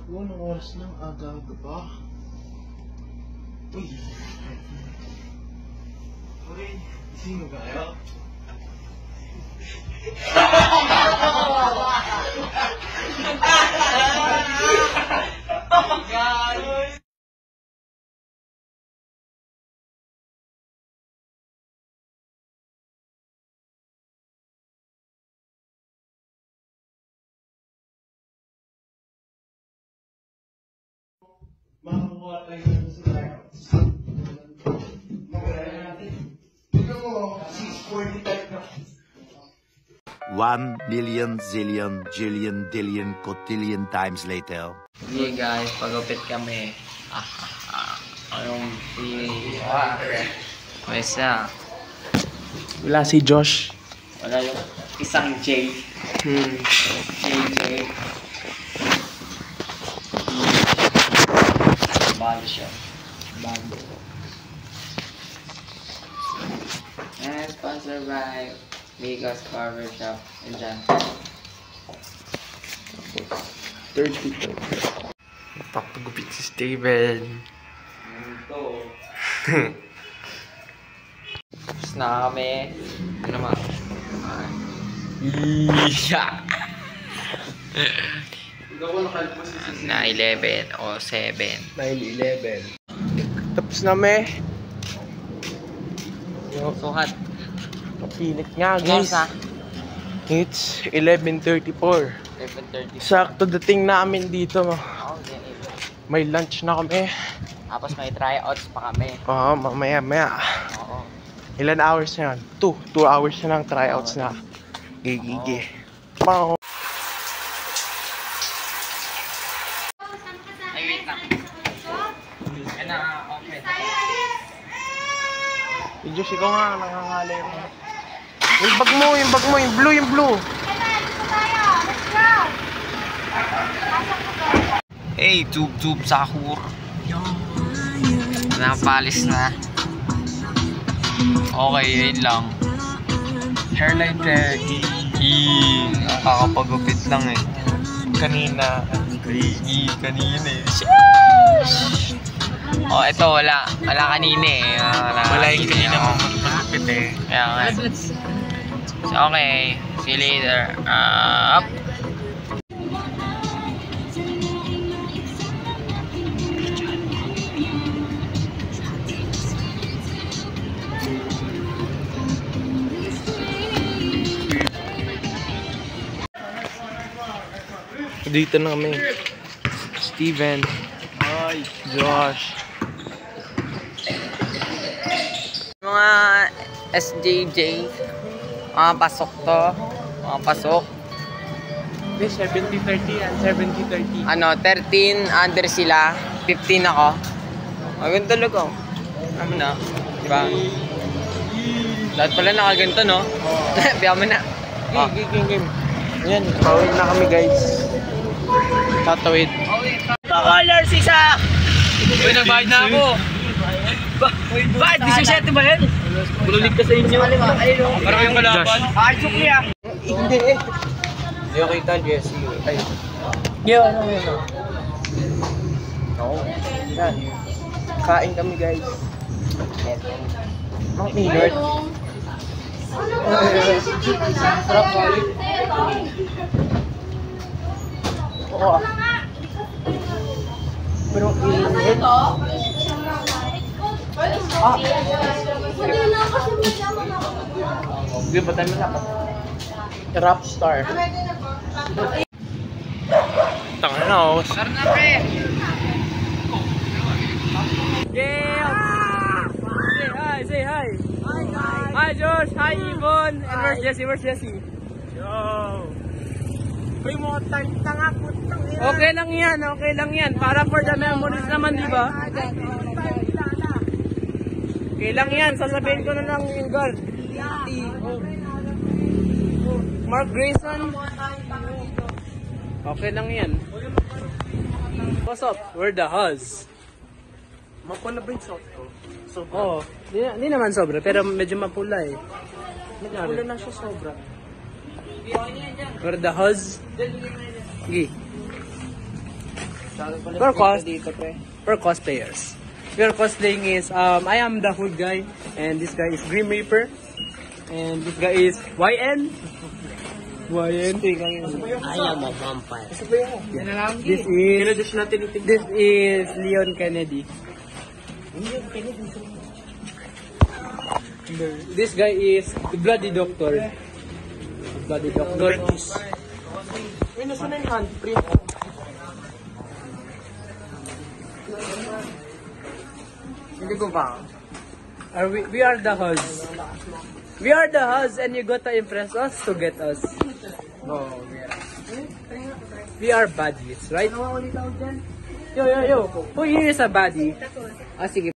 Takbo ng oras ng aga-aga pa. Uy! Uy! Sino ba kayo? Makakuha tayo ng slides. Magkaya natin. Ito mo, 645 na. 1 million zillion jillion dillion cotillion times later. Hey guys, pagupit kami. Anong Wesa? Wala si Josh. Wala yung isang J. JJ. Bago siya. Bago. And sponsored by Migos Barbershop in Jan. 30. Napapagupit si Steven. Ito. Tapos na kami. Ano naman? Yeah! Na 11 o 7. 9-11. Tapos na me. Sukat. Kapilit nga guys. It's 11:34. 11:30. Sakto dating namin dito. May lunch na kami. Tapos may tryouts pa kami. Oo, mamaya. Oo. Ilan hours na yan? 2 hours na ng tryouts na. Gigigi. Wow. Ay, wait lang. Yan na, okay. Yung Diyos, ikaw nga nangangalay mo. Yung bag mo, yung blue. Hey, tube sahur. Napalis na. Okay, yun lang. Hairline check. Nakakapagupit lang eh. Kanina eh. Oh, ito wala kanina eh. Wala yung kanina mong magupit eh. Kaya nga. So, okay. See you later. Up. Dito na kami. Steven. Hi. Josh. Mga SJJ. Mga pasok to. Mga pasok. Hindi, 70-30 yan. 70-30. Ano, 13 under sila. 15 ako. Maganda talaga. Ano na? Diba? Lahat pala nakaganto, no? Biya mo na. Game. Ayan, tawid na kami guys. Tatawid. Colors isa! Uy, nagbayad na ako. Bakit? 17 ba yan? Bululig ka sa inyo. Parang yung kalaban. Ay, sukli ah. Hindi. Hindi ako kita, Jesse. Ay. Ano? Oo. Yan. Kain kami guys. Ang inert. Sarap balik. Oo. Pero inert. Hindi ba tayo malapit? Rap star. Tanga na ako. Sar na pre! Yeah! Say hi! Hi guys! Hi Josh! Hi Yvonne! And where's Jessie? Yo! Uy, mga tanga putang ina. Okay lang yan. Para for the memories naman, di ba? Okay lang yan. Sasabihin ko na lang yung guard. Mark Grayson. Okay lang yan. What's up? We're the Huz. Mapula ba yung soft ko? Sobra. Oo. Di naman sobra, pero medyo mapula eh. Mapula na siya sobra. We're the Huz. Gi. We're cosplayers. We are cosplaying is, I am the hood guy, and this guy is Grim Reaper, and this guy is YN. YN. I am a vampire. This is Leon Kennedy. This guy is the Bloody Doctor. Bloody Doctor. Uy, nasa na yung handprint? Hindi ko ba? We are the Huz. We are the Huz, and you gotta impress us to get us. Oh, We are baddies, right? Yo. Who here is a baddie? Ah, sige.